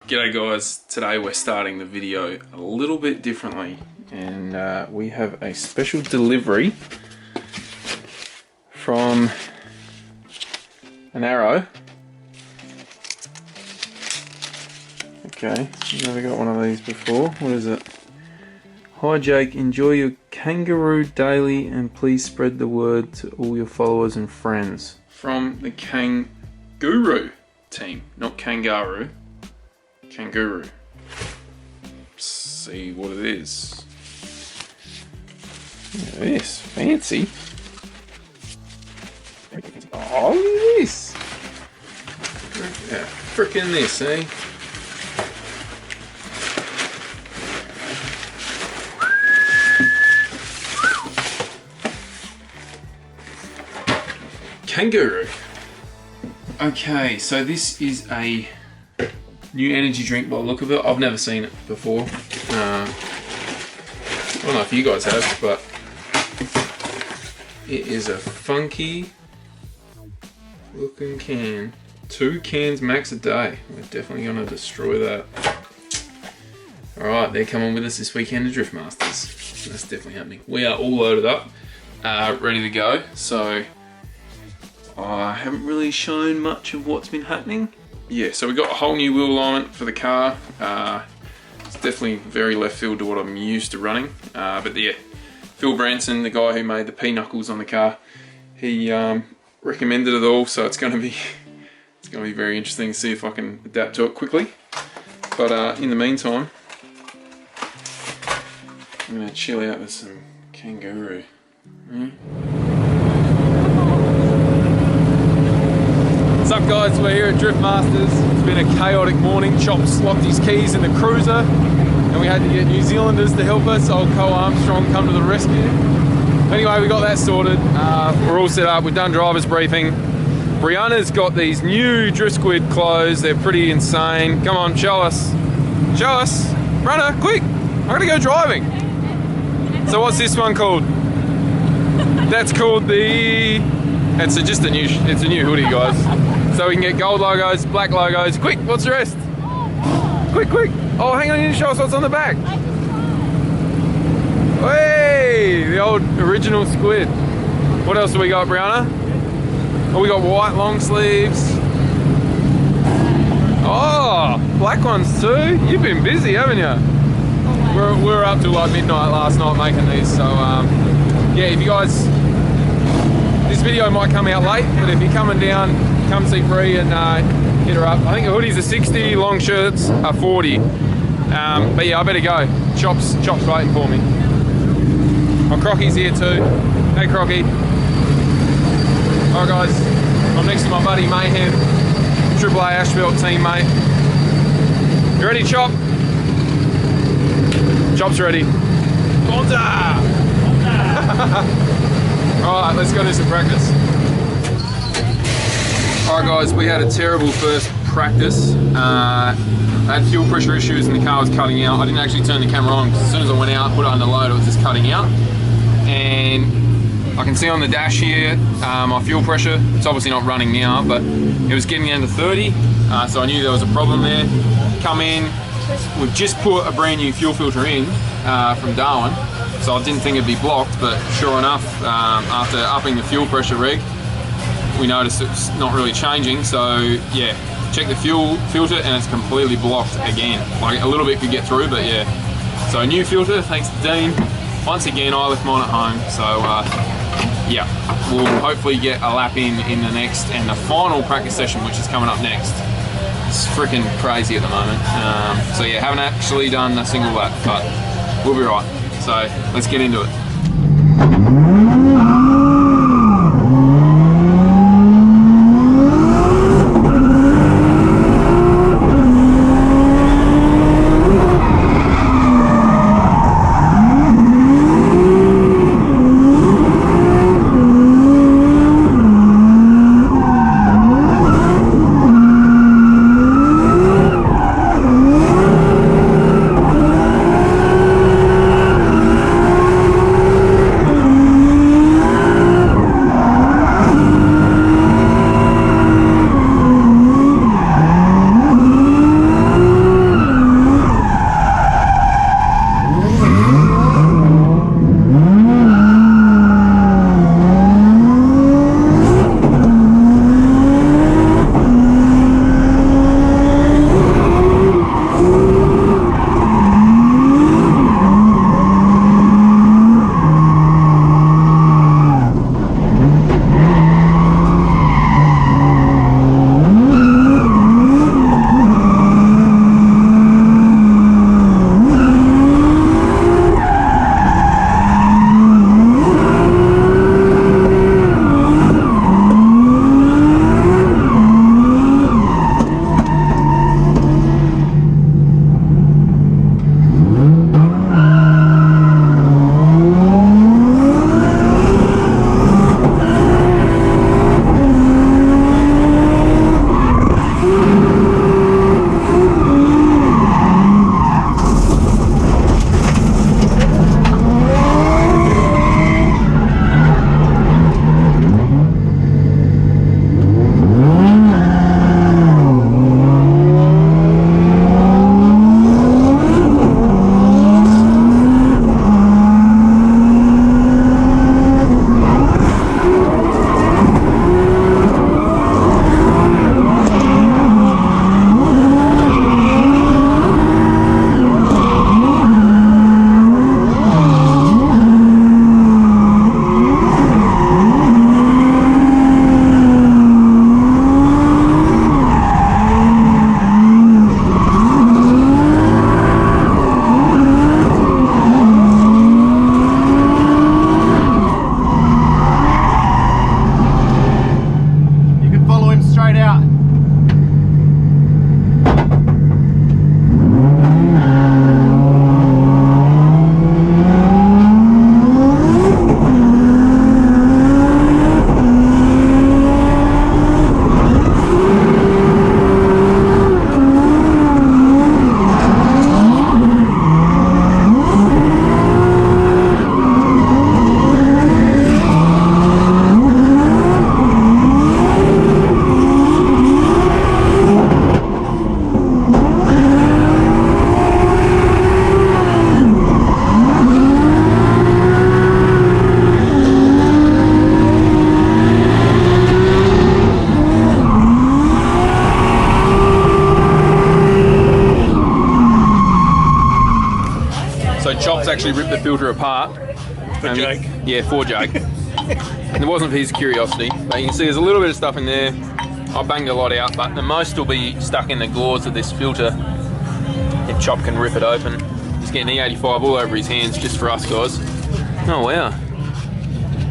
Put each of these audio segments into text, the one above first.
G'day guys, today we're starting the video a little bit differently and we have a special delivery from an Arrow. Okay, never got one of these before. What is it? Hi Jake, enjoy your kangaroo daily and please spread the word to all your followers and friends. From the Kanguru team, not kangaroo. Kangaroo. See what it is. Look at this, fancy. Oh, look at this. Look at frickin' this, eh? Kangaroo. Okay, so this is a new energy drink by the look of it. I've never seen it before. I don't know if you guys have, but it is a funky looking can. 2 cans max a day. We're definitely going to destroy that. Alright, they're coming with us this weekend to Drift Masters. That's definitely happening. We are all loaded up, ready to go. So I haven't really shown much of what's been happening. Yeah, so we got a whole new wheel alignment for the car. It's definitely very left field to what I'm used to running. But yeah, Phil Branson, the guy who made the P-knuckles on the car, he recommended it all. So it's going to be very interesting to see if I can adapt to it quickly. But in the meantime, I'm going to chill out with some Kangaroo. What's up guys, we're here at Drift Masters. It's been a chaotic morning. Chops locked his keys in the cruiser and we had to get New Zealanders to help us. Old Co Armstrong come to the rescue. Anyway, we got that sorted. We're all set up, we've done driver's briefing. Brianna's got these new Drift Squid clothes. They're pretty insane. Come on, show us. Show us. Brianna, quick. I gotta go driving. So what's this one called? That's called the... It's a new hoodie, guys. So we can get gold logos, black logos. Quick, what's the rest? Quick, quick. Oh, hang on, you need to show us what's on the back. Hey, the old original squid. What else do we got, Brianna? Oh, we got white long sleeves. Oh, black ones too. You've been busy, haven't you? We're up till like midnight last night making these. So yeah, if you guys, this video might come out late, but if you're coming down, come see Bree and hit her up. I think the hoodies are 60, long shirts are 40. But yeah, I better go. Chop's waiting for me. My Crocky's here too. Hey Crocky. Alright guys, I'm next to my buddy Mayhem, AAA Asphalt teammate. You ready, Chop? Chop's ready. Bonza! Alright, let's go do some practice. Alright guys, we had a terrible first practice. I had fuel pressure issues and the car was cutting out. I didn't actually turn the camera on because as soon as I went out, put it under load, it was just cutting out. And I can see on the dash here, my fuel pressure, it's obviously not running now, but it was getting down to 30. So I knew there was a problem there. Come in, we've just put a brand new fuel filter in from Darwin. So I didn't think it'd be blocked, but sure enough, after upping the fuel pressure reg, we noticed it's not really changing. So yeah, check the fuel filter and it's completely blocked again. Like a little bit could get through, but yeah. So a new filter, thanks to Dean. Once again, I left mine at home. So yeah, we'll hopefully get a lap in the next and the final practice session, which is coming up next. It's freaking crazy at the moment. So yeah, haven't actually done a single lap, but we'll be right. So let's get into it. Chops actually ripped the filter apart. For Jake. Yeah, for Jake. And it wasn't for his curiosity, but you can see there's a little bit of stuff in there. I banged a lot out, but the most will be stuck in the gauze of this filter. If Chop can rip it open. He's getting E85 all over his hands just for us guys. Oh wow.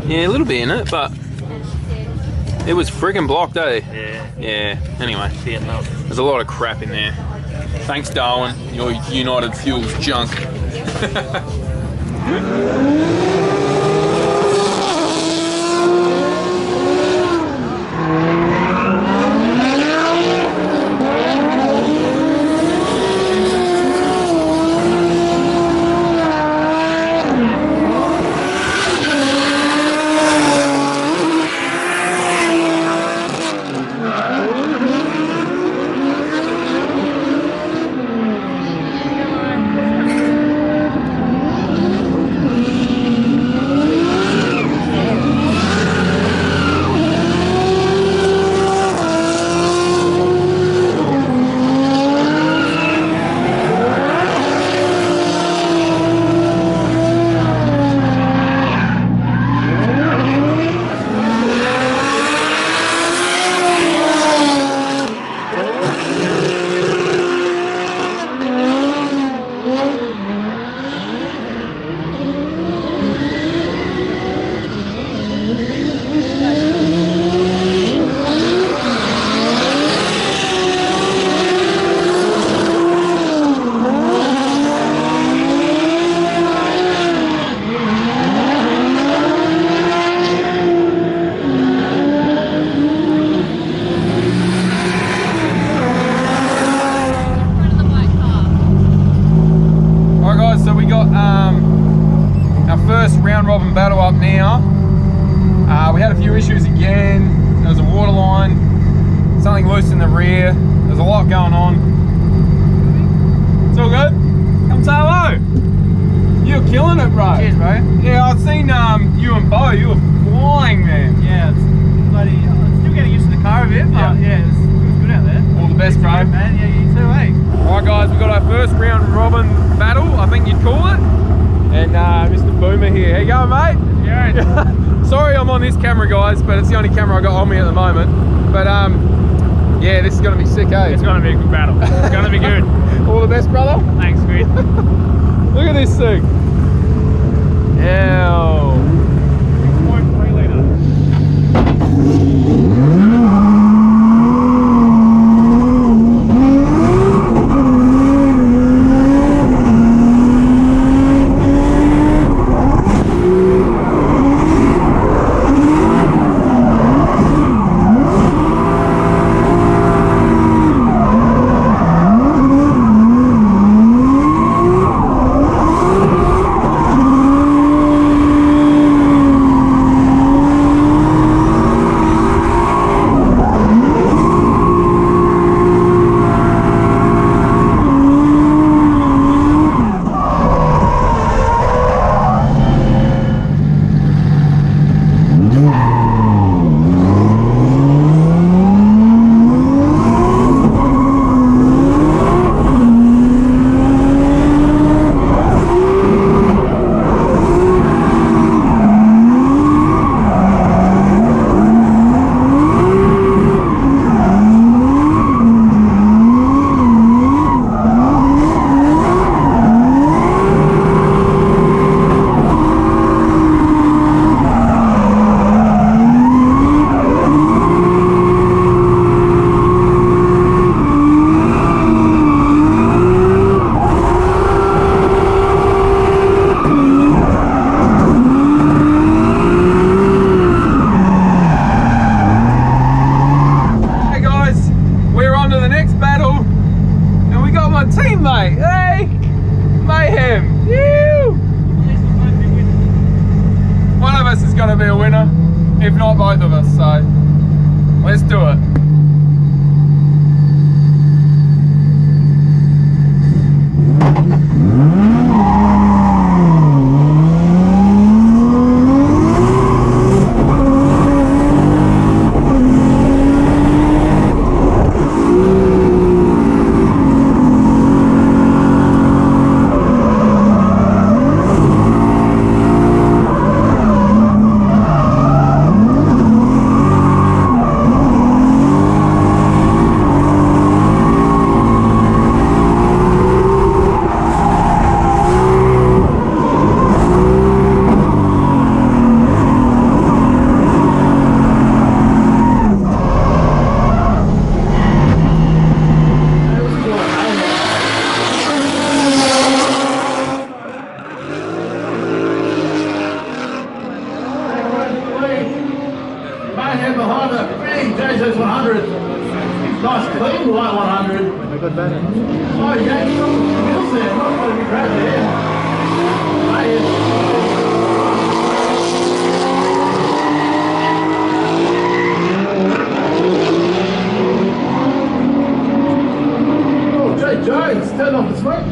Yeah, a little bit in it, but it was friggin' blocked, eh? Yeah. Yeah, anyway. Fair enough. There's a lot of crap in there. Thanks, Darwin, your United Fuels junk. Robin battle up now. We had a few issues again. There was a water line, something loose in the rear. There's a lot going on. It's all good. Come say hello. You're killing it, bro. Cheers, bro. Yeah, I've seen you and Bo. You were flying, man. Yeah, it's bloody. I'm still getting used to the car a bit, but yeah, it was good out there. All the best, bro. Good, man. Yeah, you too, eh? All right, guys, we got our first round robin battle, I think you'd call it. And Mr. Boomer here. How you going, mate? Yeah. Sorry I'm on this camera, guys, but it's the only camera I got on me at the moment. But yeah, this is going to be sick, eh? It's going to be a good battle. It's going to be good. All the best, brother. Thanks, Squid. Look at this thing. Ow. 6.3 litre. Going to be a winner, if not both of us, so let's do it. Jones, turn off the smoke.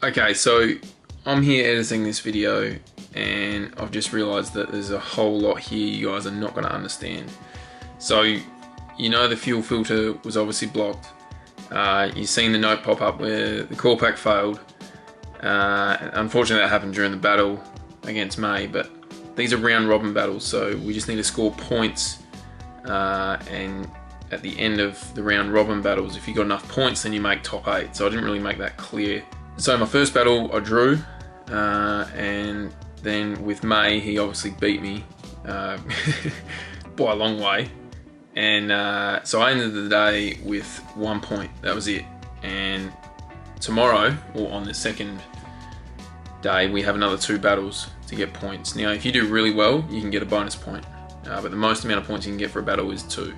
Okay, so I'm here editing this video and I've just realized that there's a whole lot here you guys are not going to understand. So, you know, the fuel filter was obviously blocked. You've seen the note pop up where the core pack failed. Unfortunately that happened during the battle against May, but these are round robin battles, so we just need to score points, and at the end of the round robin battles, if you got enough points, then you make top 8. So I didn't really make that clear. So my first battle I drew, and then with May he obviously beat me by a long way, and so I ended the day with 1 point. That was it. And tomorrow, or on the second day, we have another 2 battles to get points. Now if you do really well you can get a bonus point, but the most amount of points you can get for a battle is 2.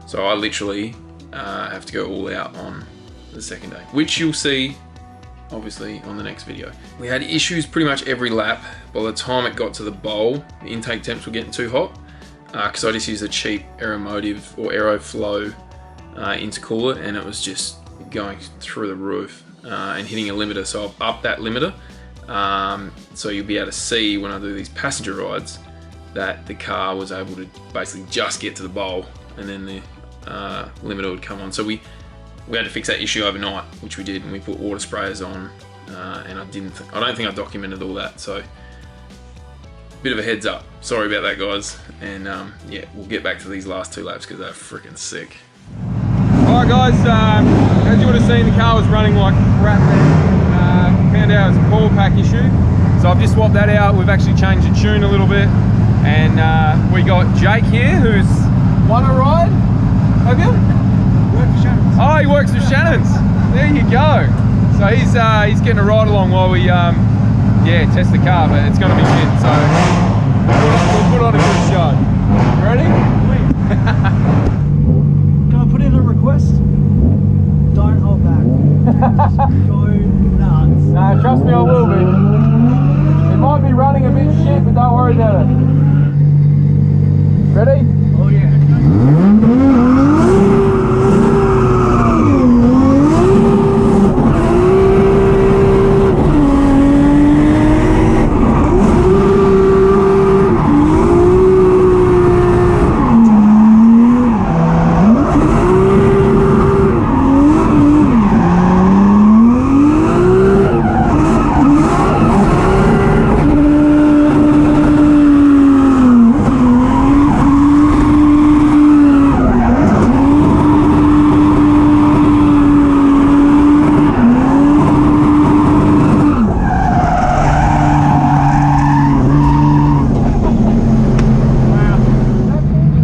So I literally have to go all out on the second day, which you'll see obviously on the next video. We had issues pretty much every lap. By the time it got to the bowl, the intake temps were getting too hot, because I just used a cheap Aeromotive or Aeroflow intercooler, and it was just going through the roof and hitting a limiter. So I've upped that limiter, so you'll be able to see when I do these passenger rides that the car was able to basically just get to the bowl, and then the limiter would come on. So we had to fix that issue overnight, which we did, and we put water sprayers on, and I don't think I documented all that, so bit of a heads up. Sorry about that, guys, and yeah, we'll get back to these last 2 laps because they're freaking sick. Alright guys, as you would have seen, the car was running like crap there. Found out it was a core pack issue, so I've just swapped that out. We've actually changed the tune a little bit, and we got Jake here, who's won a ride. Have you? Oh, he works for Shannon's. There you go. So he's getting a ride along while we yeah, test the car, but it's going to be shit. So we'll put on a good show. Ready? Can I put in a request? Don't hold back. Go nuts. No, trust me, I will be. It might be running a bit shit, but don't worry about it. Ready? Oh yeah.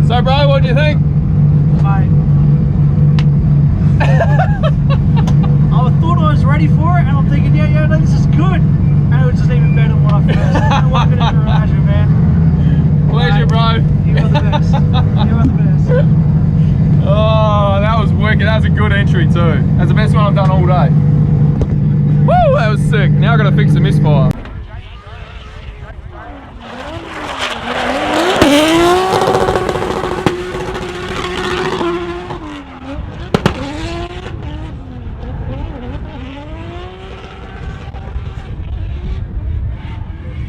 So bro, what do you think? Mate. I thought I was ready for it, and I'm thinking, yeah, no, this is good. And it was just even better than what I first. I couldn't even imagine, man. Pleasure, bro. You were the best. That's the best one I've done all day. Woo, that was sick. Now I gotta fix the misfire.